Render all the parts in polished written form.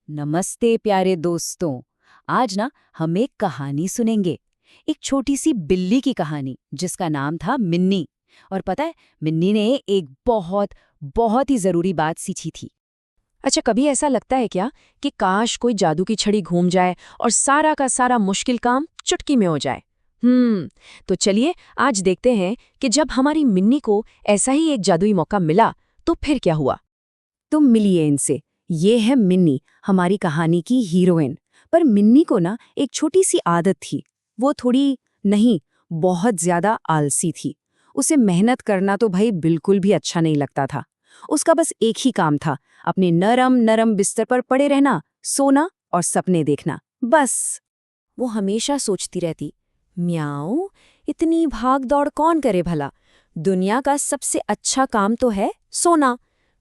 नमस्ते प्यारे दोस्तों। आज ना हम एक कहानी सुनेंगे। एक छोटी सी बिल्ली की कहानी जिसका नाम था मिन्नी। और पता है, मिन्नी ने एक बहुत बहुत ही जरूरी बात सीखी थी। अच्छा, कभी ऐसा लगता है क्या कि काश कोई जादू की छड़ी घूम जाए और सारा का सारा मुश्किल काम चुटकी में हो जाए। तो चलिए आज देखते हैं कि जब हमारी मिन्नी को ऐसा ही एक जादुई मौका मिला तो फिर क्या हुआ। तुम मिलिए इनसे। ये है मिन्नी, हमारी कहानी की हीरोइन। पर मिन्नी को ना एक छोटी सी आदत थी। वो थोड़ी नहीं, बहुत ज्यादा आलसी थी। उसे मेहनत करना तो भाई बिल्कुल भी अच्छा नहीं लगता था। उसका बस एक ही काम था, अपने नरम नरम बिस्तर पर पड़े रहना, सोना और सपने देखना, बस। वो हमेशा सोचती रहती, म्याऊ, इतनी भाग दौड़ कौन करे भला। दुनिया का सबसे अच्छा काम तो है सोना।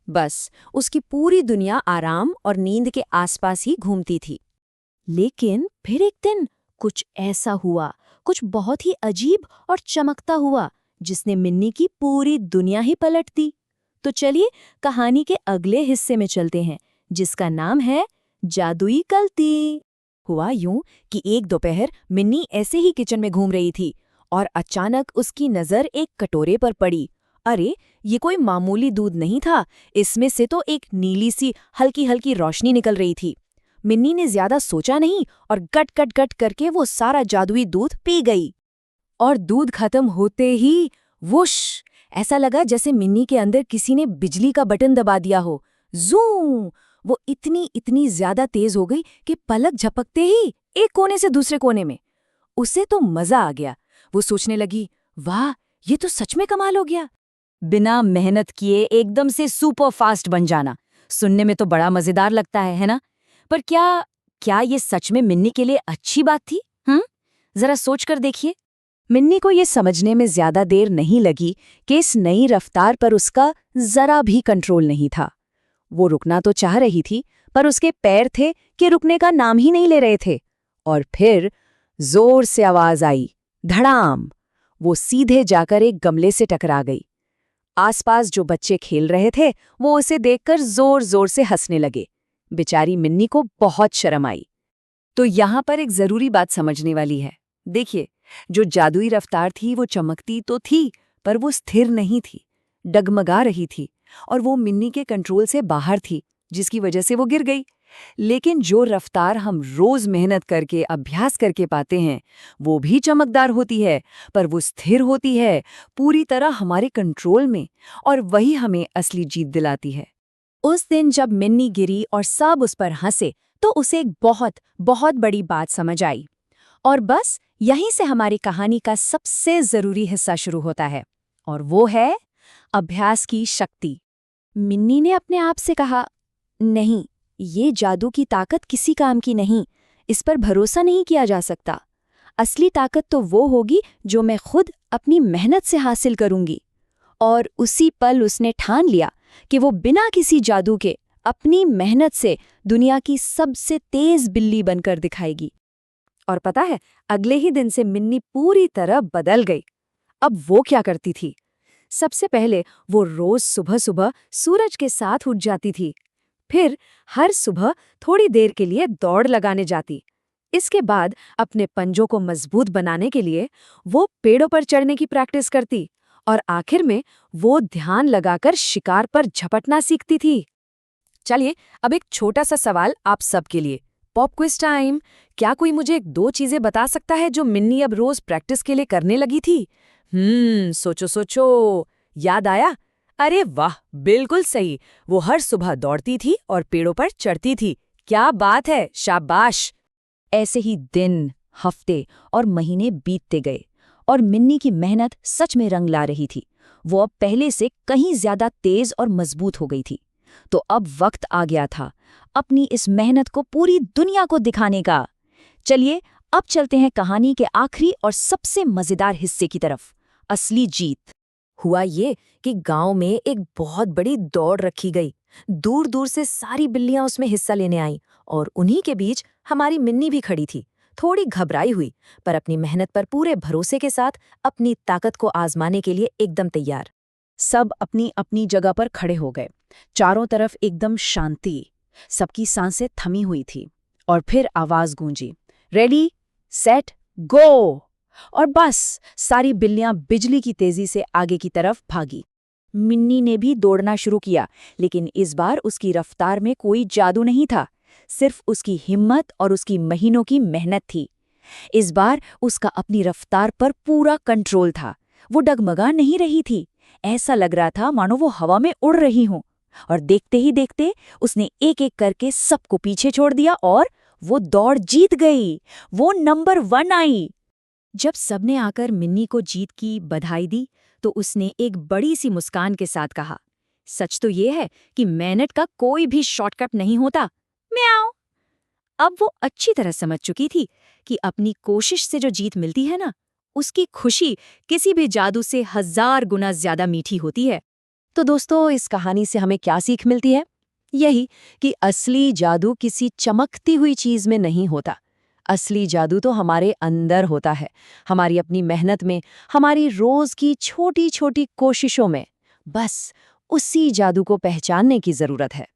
बस उसकी पूरी दुनिया आराम और नींद के आसपास ही घूमती थी। लेकिन फिर एक दिन कुछ ऐसा हुआ, कुछ बहुत ही अजीब और चमकता हुआ, जिसने मिन्नी की पूरी दुनिया ही पलट दी। तो चलिए कहानी के अगले हिस्से में चलते हैं, जिसका नाम है जादुई कल्ती। हुआ यूं कि एक दोपहर मिन्नी ऐसे ही किचन में घूम रही थी और अचानक उसकी नजर एक कटोरे पर पड़ी। अरे, ये कोई मामूली दूध नहीं था, इसमें से तो एक नीली सी हल्की हल्की रोशनी निकल रही थी। मिन्नी ने ज्यादा सोचा नहीं और गट गट गट करके वो सारा जादुई दूध पी गई। और दूध खत्म होते ही वुश, ऐसा लगा जैसे मिन्नी के अंदर किसी ने बिजली का बटन दबा दिया हो। जू, वो इतनी इतनी ज्यादा तेज हो गई कि पलक झपकते ही एक कोने से दूसरे कोने में। उसे तो मजा आ गया। वो सोचने लगी, वाह, ये तो सच में कमाल हो गया। बिना मेहनत किए एकदम से सुपर फास्ट बन जाना, सुनने में तो बड़ा मजेदार लगता है ना? पर क्या क्या ये सच में मिन्नी के लिए अच्छी बात थी? जरा सोच कर देखिए। मिन्नी को ये समझने में ज्यादा देर नहीं लगी कि इस नई रफ्तार पर उसका जरा भी कंट्रोल नहीं था। वो रुकना तो चाह रही थी, पर उसके पैर थे कि रुकने का नाम ही नहीं ले रहे थे। और फिर जोर से आवाज आई, धड़ाम। वो सीधे जाकर एक गमले से टकरा गई। आसपास जो बच्चे खेल रहे थे वो उसे देखकर जोर जोर से हंसने लगे। बेचारी मिन्नी को बहुत शर्म आई। तो यहाँ पर एक जरूरी बात समझने वाली है। देखिए, जो जादुई रफ्तार थी वो चमकती तो थी, पर वो स्थिर नहीं थी, डगमगा रही थी। और वो मिन्नी के कंट्रोल से बाहर थी, जिसकी वजह से वो गिर गई। लेकिन जो रफ्तार हम रोज मेहनत करके अभ्यास करके पाते हैं, वो भी चमकदार होती है, पर वो स्थिर होती है, पूरी तरह हमारे कंट्रोल में। और वही हमें असली जीत दिलाती है। उस दिन जब मिन्नी गिरी और सब उस पर हंसे, तो उसे एक बहुत बहुत बड़ी बात समझ आई। और बस यहीं से हमारी कहानी का सबसे जरूरी हिस्सा शुरू होता है, और वो है अभ्यास की शक्ति। मिन्नी ने अपने आप से कहा, नहीं, ये जादू की ताकत किसी काम की नहीं, इस पर भरोसा नहीं किया जा सकता। असली ताकत तो वो होगी जो मैं खुद अपनी मेहनत से हासिल करूंगी। और उसी पल उसने ठान लिया कि वो बिना किसी जादू के अपनी मेहनत से दुनिया की सबसे तेज बिल्ली बनकर दिखाएगी। और पता है, अगले ही दिन से मिन्नी पूरी तरह बदल गई। अब वो क्या करती थी? सबसे पहले वो रोज सुबह सुबह सूरज के साथ उठ जाती थी। फिर हर सुबह थोड़ी देर के लिए दौड़ लगाने जाती। इसके बाद अपने पंजों को मजबूत बनाने के लिए वो पेड़ों पर चढ़ने की प्रैक्टिस करती। और आखिर में वो ध्यान लगाकर शिकार पर झपटना सीखती थी। चलिए, अब एक छोटा सा सवाल आप सबके लिए। Pop quiz time. क्या कोई मुझे एक दो चीजें बता सकता है जो मिन्नी अब रोज प्रैक्टिस के लिए करने लगी थी? सोचो सोचो। याद आया? अरे वाह, बिल्कुल सही। वो हर सुबह दौड़ती थी और पेड़ों पर चढ़ती थी। क्या बात है, शाबाश। ऐसे ही दिन, हफ्ते और महीने बीतते गए और मिन्नी की मेहनत सच में रंग ला रही थी। वो अब पहले से कहीं ज्यादा तेज और मजबूत हो गई थी। तो अब वक्त आ गया था अपनी इस मेहनत को पूरी दुनिया को दिखाने का। चलिए अब चलते हैं कहानी के आखिरी और सबसे मजेदार हिस्से की तरफ, असली जीत। हुआ ये कि गांव में एक बहुत बड़ी दौड़ रखी गई। दूर दूर से सारी बिल्लियां उसमें हिस्सा लेने आईं और उन्हीं के बीच हमारी मिन्नी भी खड़ी थी, थोड़ी घबराई हुई, पर अपनी मेहनत पर पूरे भरोसे के साथ अपनी ताकत को आजमाने के लिए एकदम तैयार। सब अपनी अपनी जगह पर खड़े हो गए। चारों तरफ एकदम शांति। सबकी सांसें थमी हुई थी और फिर आवाज गूंजी, रेडी सेट गो। और बस सारी बिल्लियां बिजली की तेजी से आगे की तरफ भागी। मिन्नी ने भी दौड़ना शुरू किया, लेकिन इस बार उसकी रफ्तार में कोई जादू नहीं था, सिर्फ उसकी हिम्मत और उसकी महीनों की मेहनत थी। इस बार उसका अपनी रफ्तार पर पूरा कंट्रोल था। वो डगमगा नहीं रही थी, ऐसा लग रहा था मानो वो हवा में उड़ रही हो। और देखते ही देखते उसने एक एक करके सबको पीछे छोड़ दिया और वो दौड़ जीत गई। वो नंबर 1 आई। जब सबने आकर मिन्नी को जीत की बधाई दी तो उसने एक बड़ी सी मुस्कान के साथ कहा, सच तो ये है कि मेहनत का कोई भी शॉर्टकट नहीं होता। म्याऊं। अब वो अच्छी तरह समझ चुकी थी कि अपनी कोशिश से जो जीत मिलती है ना, उसकी खुशी किसी भी जादू से 1000 गुना ज्यादा मीठी होती है। तो दोस्तों, इस कहानी से हमें क्या सीख मिलती है? यही कि असली जादू किसी चमकती हुई चीज में नहीं होता। असली जादू तो हमारे अंदर होता है, हमारी अपनी मेहनत में, हमारी रोज की छोटी छोटी कोशिशों में। बस उसी जादू को पहचानने की जरूरत है।